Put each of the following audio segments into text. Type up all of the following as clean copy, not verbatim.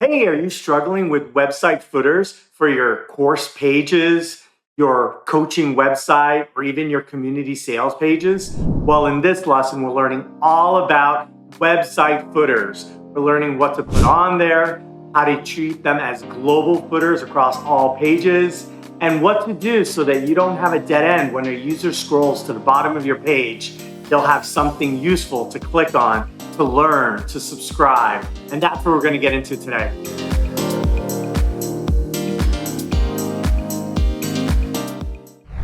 Hey, are you struggling with website footers for your course pages, your coaching website, or even your community sales pages? Well, in this lesson, we're learning all about website footers. We're learning what to put on there, how to treat them as global footers across all pages, and what to do so that you don't have a dead end when a user scrolls to the bottom of your page. They'll have something useful to click on, to learn, to subscribe. And that's what we're going to get into today.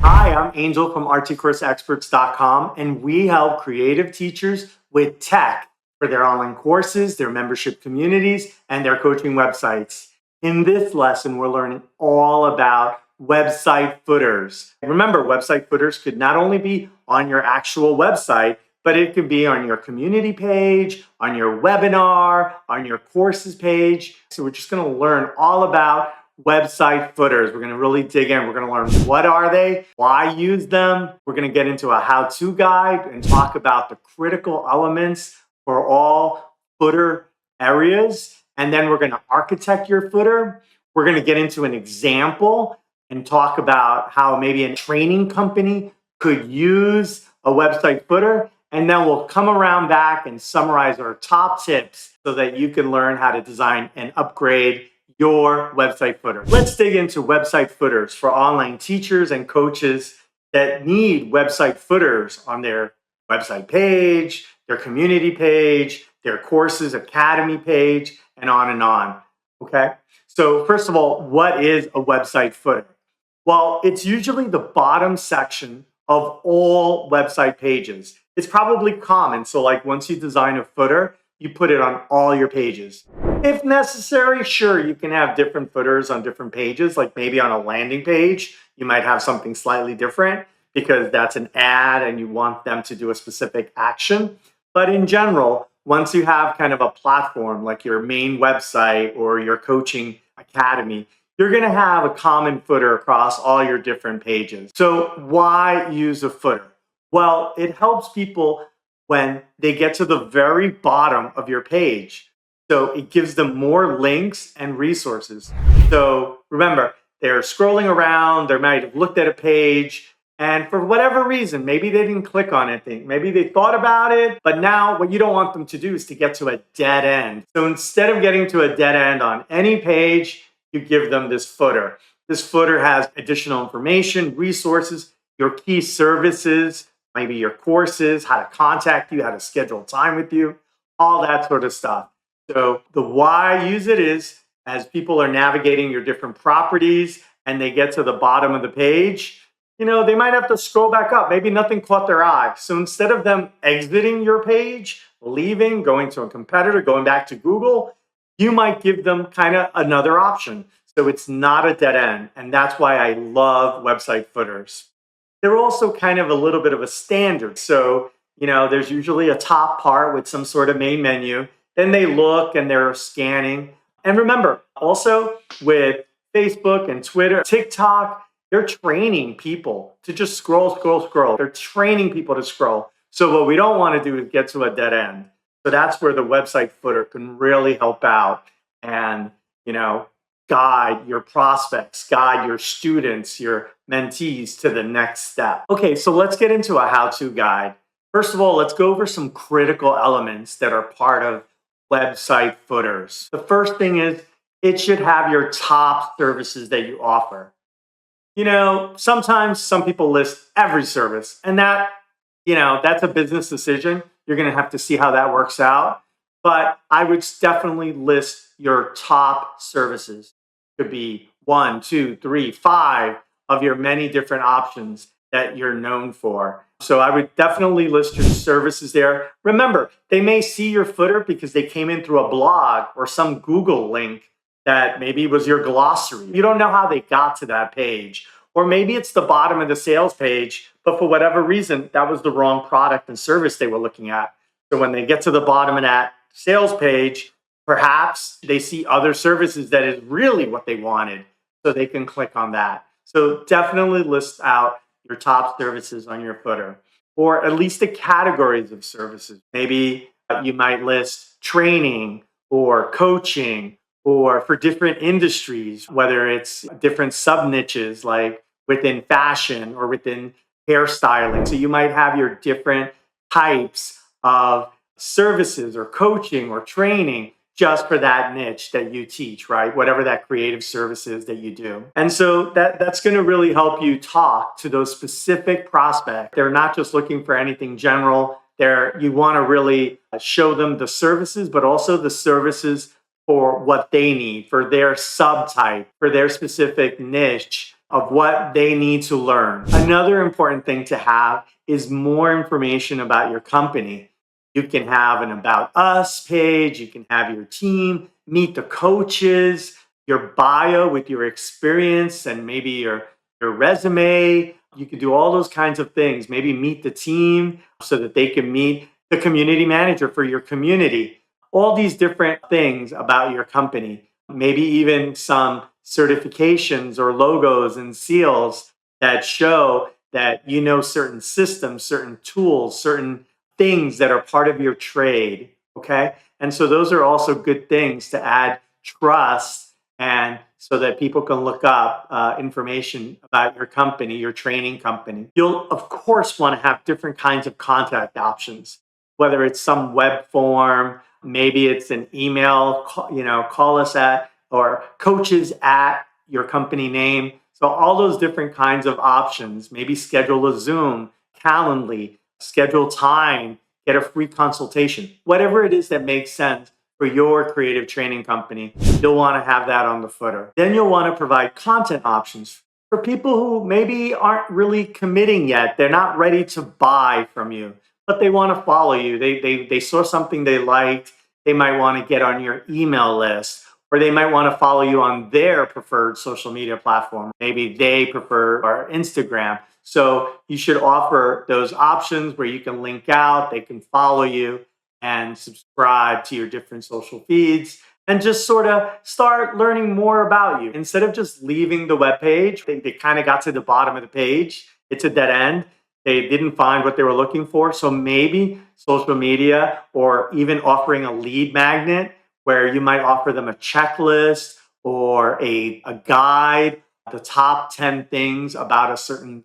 Hi, I'm Angel from ArtsyCourseExperts.com, and we help creative teachers with tech for their online courses, their membership communities, and their coaching websites. In this lesson, we're learning all about website footers. And remember, website footers could not only be on your actual website, but it could be on your community page, on your webinar, on your courses page. So we're just going to learn all about website footers. We're going to really dig in. We're going to learn what are they, why use them. We're going to get into a how-to guide and talk about the critical elements for all footer areas. And then we're going to architect your footer. We're going to get into an example and talk about how maybe a training company could use a website footer. And then we'll come around back and summarize our top tips so that you can learn how to design and upgrade your website footer. Let's dig into website footers for online teachers and coaches that need website footers on their website page, their community page, their courses academy page, and on and on. Okay? So first of all, what is a website footer? Well, it's usually the bottom section of all website pages. It's probably common. So like once you design a footer, you put it on all your pages. If necessary, sure, you can have different footers on different pages. Like maybe on a landing page, you might have something slightly different because that's an ad and you want them to do a specific action. But in general, once you have kind of a platform like your main website or your coaching academy, you're going to have a common footer across all your different pages. So why use a footer? Well, it helps people when they get to the very bottom of your page. So it gives them more links and resources. So remember, they're scrolling around, they might have looked at a page, and for whatever reason, maybe they didn't click on anything. Maybe they thought about it, but now what you don't want them to do is to get to a dead end. So instead of getting to a dead end on any page, you give them this footer. This footer has additional information, resources, your key services, maybe your courses, how to contact you, how to schedule time with you, all that sort of stuff. So the why I use it is as people are navigating your different properties and they get to the bottom of the page, they might have to scroll back up. Maybe nothing caught their eye. So instead of them exiting your page, leaving, going to a competitor, going back to Google, you might give them kind of another option. So it's not a dead end. And that's why I love website footers. They're also kind of a little bit of a standard. So, there's usually a top part with some sort of main menu. Then they look and they're scanning. And remember, also with Facebook and Twitter, TikTok, they're training people to just scroll. They're training people to scroll. So what we don't want to do is get to a dead end. So that's where the website footer can really help out and, guide your prospects, guide your students, your mentees to the next step. Okay, so let's get into a how-to guide. First of all, let's go over some critical elements that are part of website footers. The first thing is it should have your top services that you offer. Sometimes some people list every service, and that's a business decision. You're going to have to see how that works out. But I would definitely list your top services. Could be 1, 2, 3, 5 of your many different options that you're known for. So I would definitely list your services there. Remember, they may see your footer because they came in through a blog or some Google link that maybe was your glossary. You don't know how they got to that page. Or maybe it's the bottom of the sales page, but for whatever reason, that was the wrong product and service they were looking at. So when they get to the bottom of that sales page, perhaps they see other services that is really what they wanted, so they can click on that. So definitely list out your top services on your footer, or at least the categories of services. Maybe you might list training or coaching or for different industries, whether it's different sub niches like within fashion or within hairstyling. So you might have your different types of services or coaching or training just for that niche that you teach, right? Whatever that creative service is that you do. And so that's going to really help you talk to those specific prospects. They're not just looking for anything general. You want to really show them the services, but also the services for what they need, for their subtype, for their specific niche of what they need to learn. Another important thing to have is more information about your company. You can have an About Us page, you can have your team, meet the coaches, your bio with your experience and maybe your resume. You could do all those kinds of things. Maybe meet the team so that they can meet the community manager for your community. All these different things about your company. Maybe even some certifications or logos and seals that show that you know certain systems, certain tools, certain things that are part of your trade. Okay. And so those are also good things to add trust and so that people can look up information about your company, your training company. You'll, of course, want to have different kinds of contact options, whether it's some web form, maybe it's an email, call us at, or coaches at your company name. So all those different kinds of options, maybe schedule a Zoom, Calendly, schedule time, get a free consultation, whatever it is that makes sense for your creative training company, you'll want to have that on the footer. Then you'll want to provide content options for people who maybe aren't really committing yet. They're not ready to buy from you, but they want to follow you. They saw something they liked. They might want to get on your email list, or they might want to follow you on their preferred social media platform. Maybe they prefer our Instagram. So you should offer those options where you can link out, they can follow you and subscribe to your different social feeds and just sort of start learning more about you. Instead of just leaving the web page, they kind of got to the bottom of the page. It's a dead end. They didn't find what they were looking for. So maybe social media or even offering a lead magnet where you might offer them a checklist or a guide, the top 10 things about a certain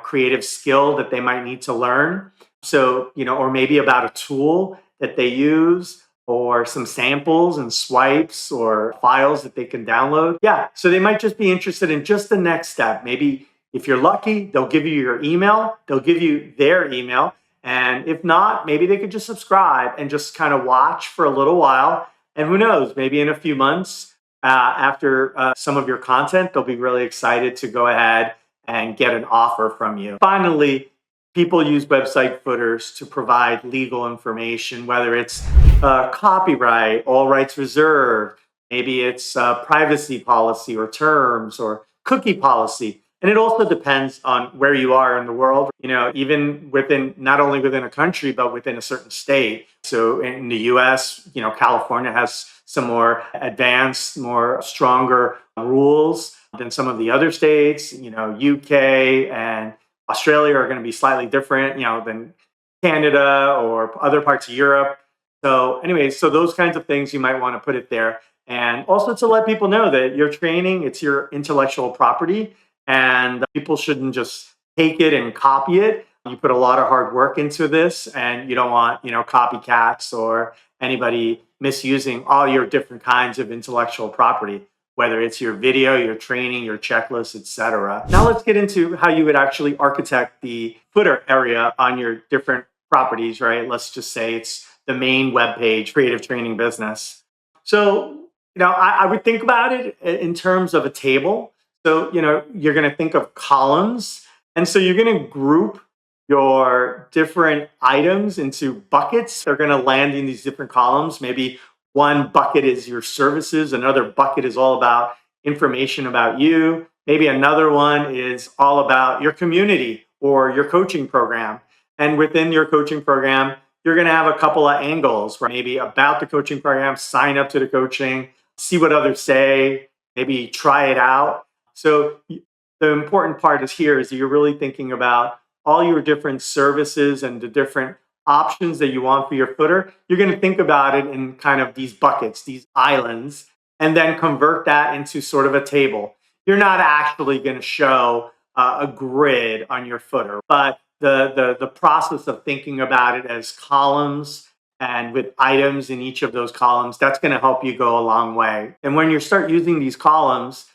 creative skill that they might need to learn. So, or maybe about a tool that they use or some samples and swipes or files that they can download. Yeah, so they might just be interested in just the next step. Maybe if you're lucky, they'll give you your email, they'll give you their email. And if not, maybe they could just subscribe and just kind of watch for a little while. And who knows, maybe in a few months after some of your content, they'll be really excited to go ahead and get an offer from you. Finally, people use website footers to provide legal information, whether it's copyright, all rights reserved, maybe it's privacy policy or terms or cookie policy. And it also depends on where you are in the world, even within, not only within a country, but within a certain state. So in the US, California has some more advanced, more stronger rules than some of the other states. UK and Australia are going to be slightly different, than Canada or other parts of Europe. So anyways, so those kinds of things you might want to put it there. And also to let people know that your training, it's your intellectual property and people shouldn't just take it and copy it. You put a lot of hard work into this and you don't want, copycats or anybody misusing all your different kinds of intellectual property, whether it's your video, your training, your checklist, etc. Now let's get into how you would actually architect the footer area on your different properties, right? Let's just say it's the main web page, creative training business. So, I would think about it in terms of a table. So, you're going to think of columns. And so you're going to group your different items into buckets. They're going to land in these different columns. Maybe one bucket is your services. Another bucket is all about information about you. Maybe another one is all about your community or your coaching program. And within your coaching program, you're going to have a couple of angles, right? Maybe about the coaching program, sign up to the coaching, see what others say, maybe try it out. So the important part is here is that you're really thinking about all your different services and the different options that you want for your footer. You're going to think about it in kind of these buckets, these islands, and then convert that into sort of a table. You're not actually going to show a grid on your footer, but the process of thinking about it as columns and with items in each of those columns, that's going to help you go a long way. And when you start using these columns,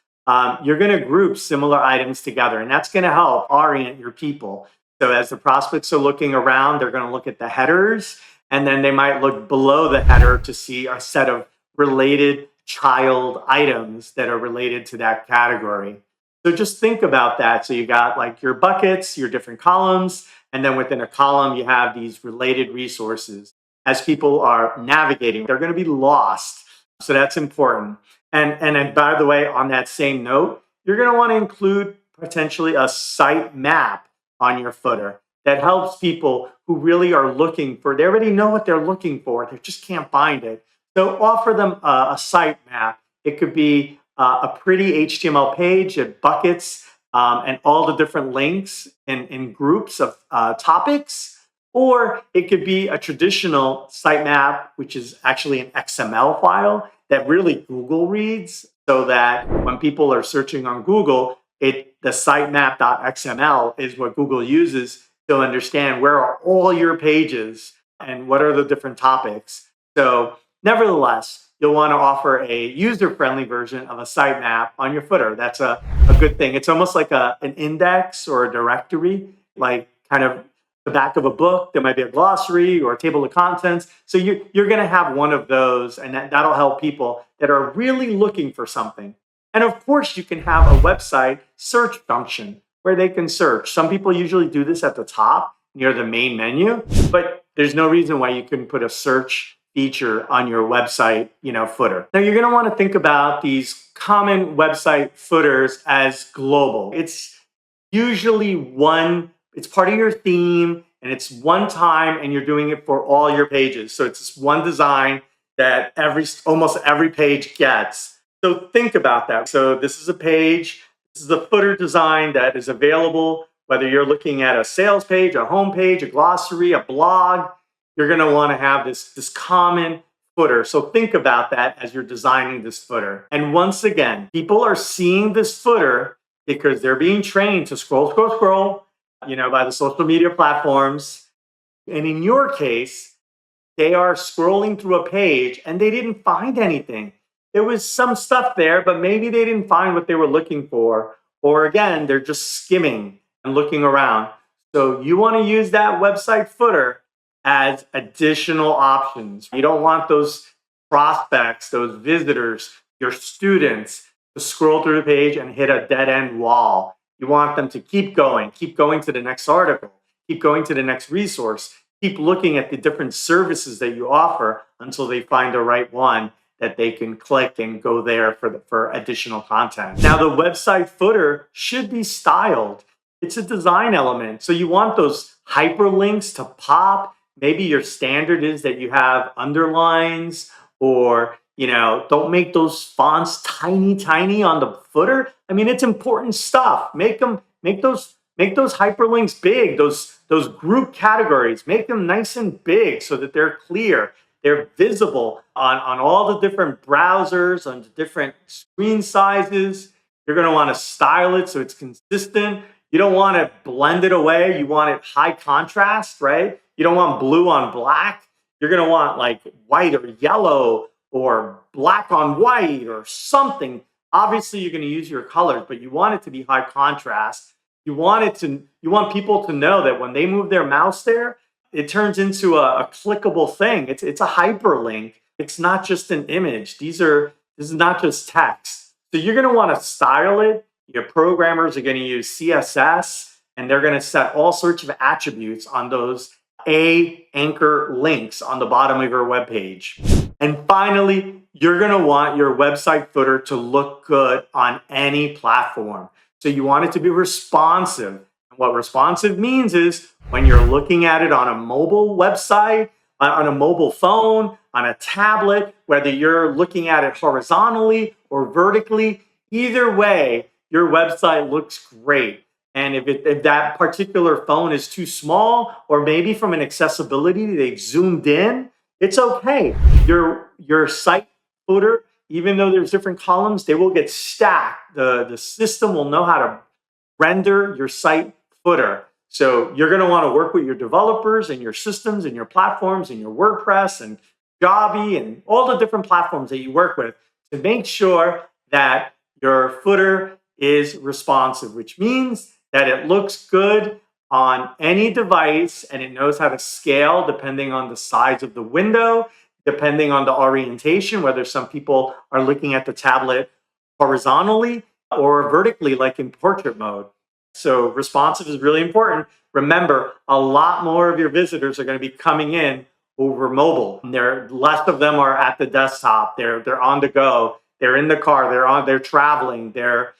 you're going to group similar items together, and that's going to help orient your people. So as the prospects are looking around, they're going to look at the headers, and then they might look below the header to see a set of related child items that are related to that category. So just think about that. So you got like your buckets, your different columns, and then within a column, you have these related resources. As people are navigating, they're going to be lost. So that's important. And by the way, on that same note, you're going to want to include potentially a site map on your footer that helps people who really are looking for, they already know what they're looking for, they just can't find it. So offer them a site map. It could be a pretty HTML page of buckets and all the different links in groups of topics, or it could be a traditional site map, which is actually an XML file that really Google reads, so that when people are searching on Google, the sitemap.xml is what Google uses to understand where are all your pages and what are the different topics. So nevertheless, you'll want to offer a user-friendly version of a sitemap on your footer. That's a good thing. It's almost like an index or a directory, like kind of the back of a book. There might be a glossary or a table of contents. So you're going to have one of those, and that'll help people that are really looking for something. And of course, you can have a website search function where they can search. Some people usually do this at the top near the main menu, but there's no reason why you couldn't put a search feature on your website, footer. Now, you're going to want to think about these common website footers as global. It's usually it's part of your theme, and it's one time, and you're doing it for all your pages. So it's this one design that almost every page gets. So think about that. So this is a page. This is a footer design that is available, whether you're looking at a sales page, a home page, a glossary, a blog. You're going to want to have this common footer. So think about that as you're designing this footer. And once again, people are seeing this footer because they're being trained to scroll, by the social media platforms. And in your case, they are scrolling through a page and they didn't find anything. There was some stuff there, but maybe they didn't find what they were looking for. Or again, they're just skimming and looking around. So you want to use that website footer as additional options. You don't want those prospects, those visitors, your students to scroll through the page and hit a dead end wall. You want them to keep going to the next article, keep going to the next resource, keep looking at the different services that you offer until they find the right one that they can click and go there for additional content. Now, the website footer should be styled. It's a design element. So you want those hyperlinks to pop. Maybe your standard is that you have underlines, or don't make those fonts tiny on the footer. I mean, it's important stuff. Make those hyperlinks big. Those group categories, make them nice and big so that they're clear. They're visible on all the different browsers, on the different screen sizes. You're going to want to style it so it's consistent. You don't want to blend it away. You want it high contrast, right? You don't want blue on black. You're going to want like white or yellow or black on white or something. Obviously, you're going to use your colors, but you want it to be high contrast. You want people to know that when they move their mouse there, it turns into a clickable thing. It's a hyperlink. It's not just an image. This is not just text. So you're going to want to style it. Your programmers are going to use CSS, and they're going to set all sorts of attributes on those anchor links on the bottom of your web page. And finally, you're going to want your website footer to look good on any platform. So you want it to be responsive. And what responsive means is when you're looking at it on a mobile website, on a mobile phone, on a tablet, whether you're looking at it horizontally or vertically, either way, your website looks great. And if that particular phone is too small, or maybe from an accessibility, they've zoomed in, it's okay. Your site footer even though there's different columns, they will get stacked. The system will know how to render your site footer. So you're going to want to work with your developers and your systems and your platforms and your WordPress and Jobby and all the different platforms that you work with to make sure that your footer is responsive, which means that it looks good on any device and it knows how to scale depending on the size of the window, depending on the orientation, whether some people are looking at the tablet horizontally or vertically, like in portrait mode. So responsive is really important. Remember, a lot more of your visitors are going to be coming in over mobile. Less of them are at the desktop. They're on the go. They're in the car. They're traveling. They're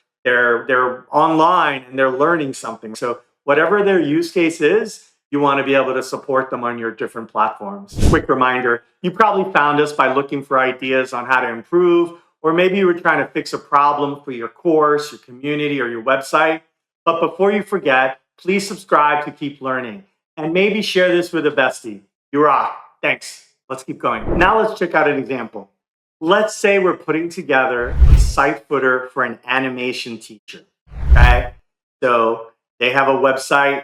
online and they're learning something. So whatever their use case is, you want to be able to support them on your different platforms. Quick reminder, you probably found us by looking for ideas on how to improve, or maybe you were trying to fix a problem for your course, your community, or your website. But before you forget, please subscribe to keep learning and maybe share this with a bestie. You rock. Thanks. Let's keep going. Now let's check out an example. Let's say we're putting together a site footer for an animation teacher. Okay. So they have a website,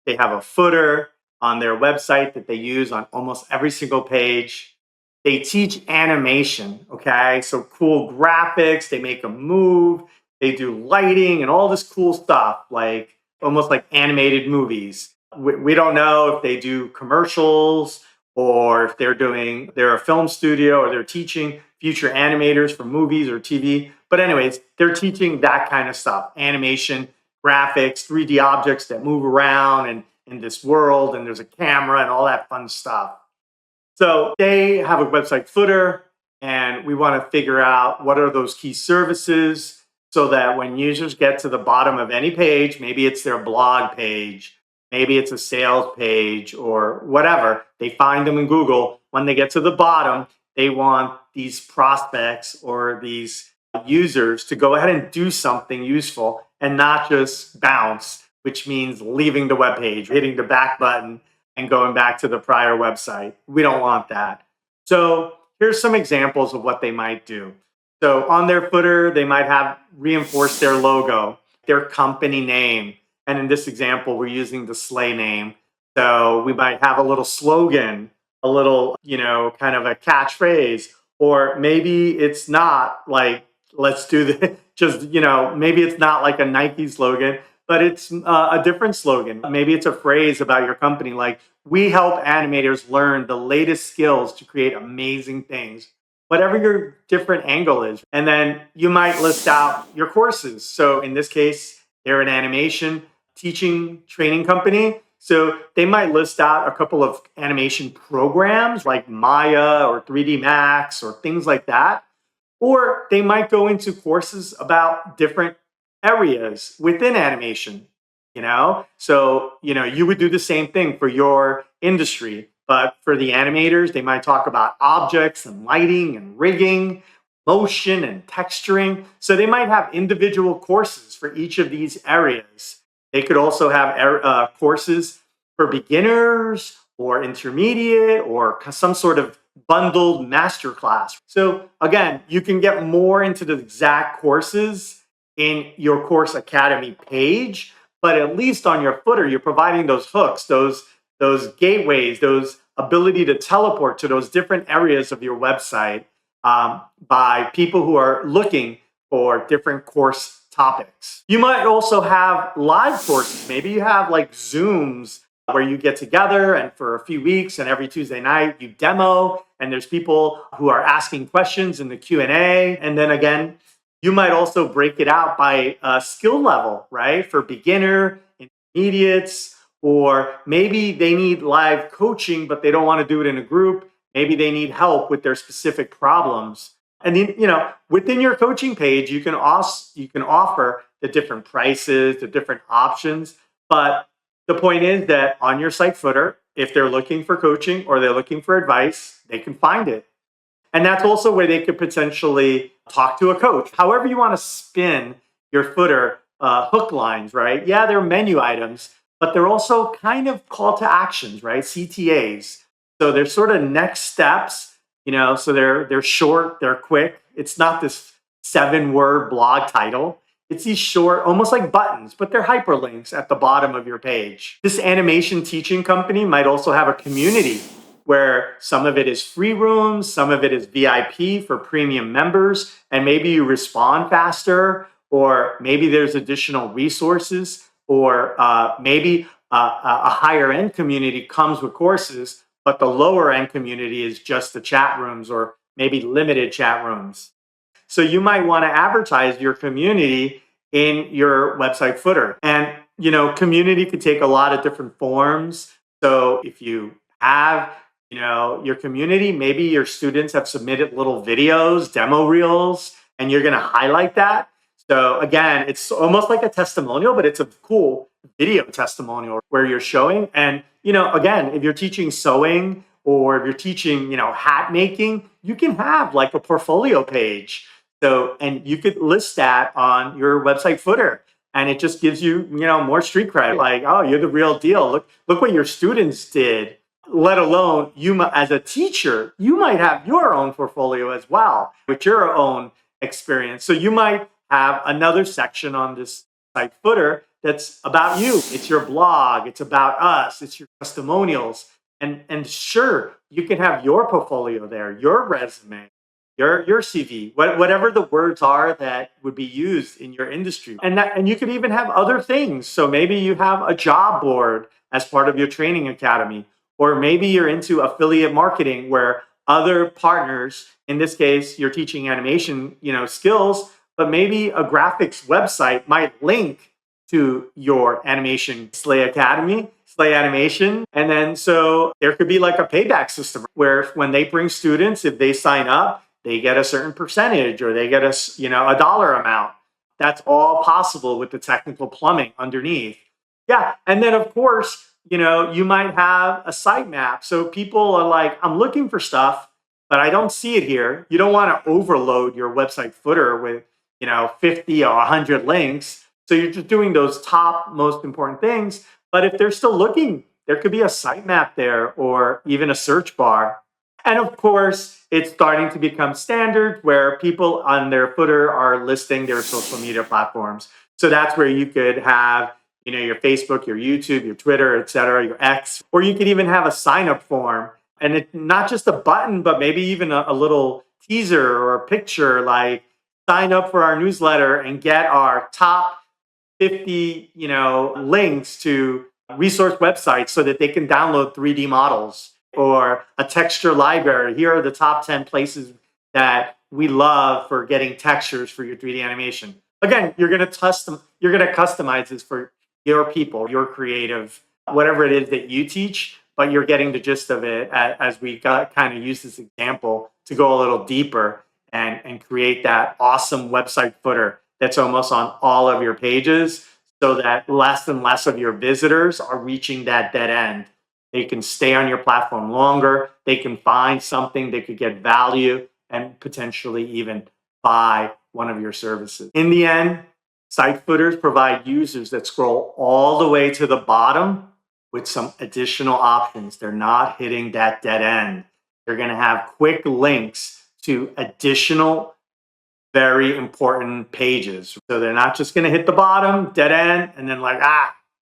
they have a footer on their website that they use on almost every single page. They teach animation. Okay. So cool graphics, they make them move. They do lighting and all this cool stuff, like almost like animated movies. We don't know if they do commercials or if they're a film studio or they're teaching future animators for movies or TV. But anyways, they're teaching that kind of stuff, animation, graphics, 3D objects that move around and in this world, and there's a camera and all that fun stuff. So they have a website footer, and we want to figure out what are those key services so that when users get to the bottom of any page, maybe it's their blog page, maybe it's a sales page or whatever, they find them in Google. When they get to the bottom, they want these prospects or these users to go ahead and do something useful and not just bounce, which means leaving the web page, hitting the back button and going back to the prior website. We don't want that. So here's some examples of what they might do. So on their footer, they might have reinforced their logo, their company name. And in this example, we're using the Slay name. So we might have a little slogan, a little, kind of a catchphrase, or maybe it's not like, let's do the, maybe it's not like a Nike slogan, but it's a different slogan. Maybe it's a phrase about your company, like, we help animators learn the latest skills to create amazing things. Whatever your different angle is. And then you might list out your courses. So in this case, they're an animation teaching training company. So they might list out a couple of animation programs like Maya or 3D Max or things like that. Or they might go into courses about different areas within animation, So, you would do the same thing for your industry. But for the animators, they might talk about objects and lighting and rigging, motion and texturing. So they might have individual courses for each of these areas. They could also have courses for beginners or intermediate or some sort of bundled masterclass. So again, you can get more into the exact courses in your Course Academy page, but at least on your footer, you're providing those hooks, those gateways, those ability to teleport to those different areas of your website by people who are looking for different course topics. You might also have live courses. Maybe you have like Zooms where you get together and for a few weeks and every Tuesday night you demo and there's people who are asking questions in the Q&A. And then again, you might also break it out by skill level, right? For beginner, intermediates, or maybe they need live coaching, but they don't want to do it in a group. Maybe they need help with their specific problems. And then, within your coaching page, you can offer the different prices, the different options. But the point is that on your site footer, if they're looking for coaching or they're looking for advice, they can find it. And that's also where they could potentially talk to a coach. However you want to spin your footer hook lines, right? Yeah, they're menu items, but they're also kind of call to actions, right? CTAs. So they're sort of next steps So they're short, they're quick. It's not this 7-word blog title. It's these short, almost like buttons, but they're hyperlinks at the bottom of your page. This animation teaching company might also have a community where some of it is free rooms, some of it is VIP for premium members, and maybe you respond faster, or maybe there's additional resources, or maybe a higher end community comes with courses, but the lower end community is just the chat rooms or maybe limited chat rooms. So you might want to advertise your community in your website footer. And, community could take a lot of different forms. So if you have, your community, maybe your students have submitted little videos, demo reels, and you're going to highlight that. So again, it's almost like a testimonial, but it's a cool video testimonial where you're showing. And, again, if you're teaching sewing or if you're teaching, hat making, you can have like a portfolio page. So, and you could list that on your website footer, and it just gives you, more street cred. Like, oh, you're the real deal. Look what your students did. Let alone you as a teacher, you might have your own portfolio as well with your own experience. So you might have another section on this site footer that's about you. It's your blog. It's about us. It's your testimonials. And sure, you can have your portfolio there, your resume, your CV, whatever the words are that would be used in your industry. And you could even have other things. So maybe you have a job board as part of your training academy, or maybe you're into affiliate marketing where other partners, in this case, you're teaching animation, skills, but maybe a graphics website might link to your animation Slay Academy, Slay Animation. And then so there could be like a payback system where when they bring students, if they sign up, they get a certain percentage or they get a dollar amount. That's all possible with the technical plumbing underneath. Yeah. And then of course, you might have a sitemap. So people are like, I'm looking for stuff, but I don't see it here. You don't want to overload your website footer with, 50 or 100 links. So you're just doing those top most important things. But if they're still looking, there could be a sitemap there or even a search bar. And of course, it's starting to become standard where people on their footer are listing their social media platforms. So that's where you could have, your Facebook, your YouTube, your Twitter, et cetera, your X, or you could even have a sign up form. And it's not just a button, but maybe even a little teaser or a picture like sign up for our newsletter and get our top 50, links to resource websites so that they can download 3D models, or a texture library. Here are the top 10 places that we love for getting textures for your 3D animation. Again, you're going to customize this for your people, your creative, whatever it is that you teach, but you're getting the gist of it as we kind of use this example to go a little deeper and create that awesome website footer that's almost on all of your pages so that less and less of your visitors are reaching that dead end. They can stay on your platform longer. They can find something, they could get value and potentially even buy one of your services. In the end, site footers provide users that scroll all the way to the bottom with some additional options. They're not hitting that dead end. They're going to have quick links to additional very important pages. So they're not just going to hit the bottom, dead end, and then like,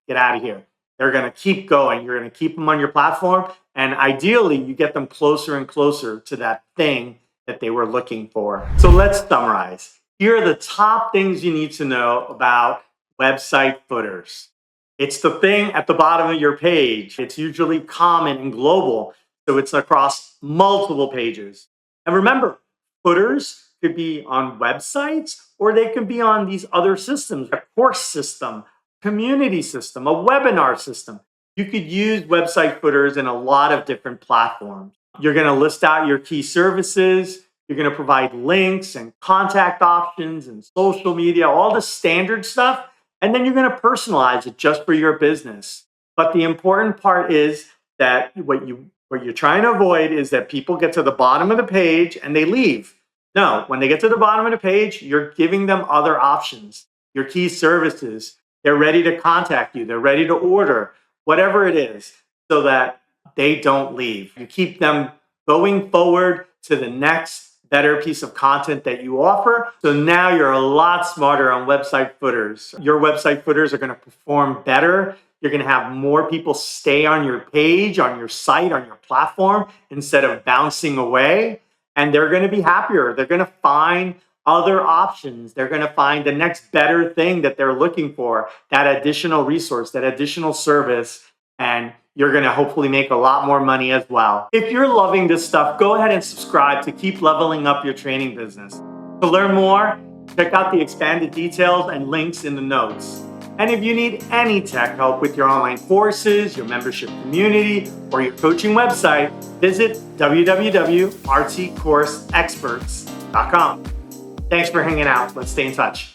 get out of here. They're going to keep going. You're going to keep them on your platform. And ideally, you get them closer and closer to that thing that they were looking for. So let's summarize. Here are the top things you need to know about website footers. It's the thing at the bottom of your page. It's usually common and global. So it's across multiple pages. And remember, footers could be on websites or they could be on these other systems, a course system, community system, a webinar system. You could use website footers in a lot of different platforms. You're going to list out your key services. You're going to provide links and contact options and social media, all the standard stuff. And then you're going to personalize it just for your business. But the important part is that what you're trying to avoid is that people get to the bottom of the page and they leave. No, when they get to the bottom of the page, you're giving them other options, your key services. They're ready to contact you. They're ready to order, whatever it is, so that they don't leave. You keep them going forward to the next better piece of content that you offer. So now you're a lot smarter on website footers. Your website footers are going to perform better. You're going to have more people stay on your page, on your site, on your platform instead of bouncing away. And they're going to be happier. They're going to find other options. They're going to find the next better thing that they're looking for, that additional resource, that additional service. And you're going to hopefully make a lot more money as well. If you're loving this stuff, go ahead and subscribe to keep leveling up your training business. To learn more, check out the expanded details and links in the notes. And if you need any tech help with your online courses, your membership community, or your coaching website, visit www.artsycourseexperts.com. Thanks for hanging out. Let's stay in touch.